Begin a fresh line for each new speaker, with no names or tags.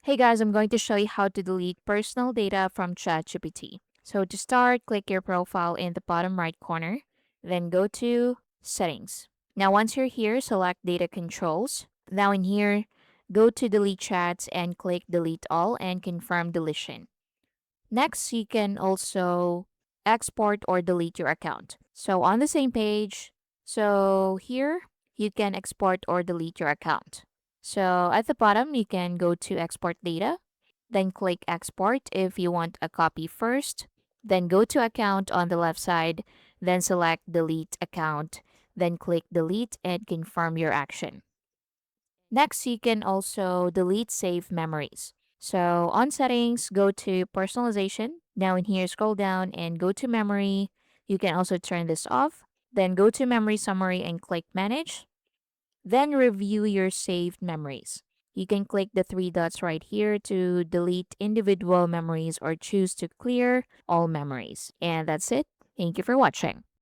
Hey guys, I'm going to show you how to delete personal data from ChatGPT. So to start, click your profile in the bottom right corner, then go to Settings. Now once you're here, select Data Controls. Now in here, go to Delete Chats and click Delete All and confirm deletion. Next, you can also export or delete your account. So on the same page, so here you can export or delete your account. So at the bottom, you can go to export data, then click export if you want a copy first, then go to account on the left side, then select delete account, then click delete and confirm your action. Next, you can also delete saved memories. So on settings, go to personalization. Now in here, scroll down and go to memory. You can also turn this off. Then go to memory summary and click manage. Then review your saved memories. You can click the three dots right here to delete individual memories or choose to clear all memories. And that's it. Thank you for watching.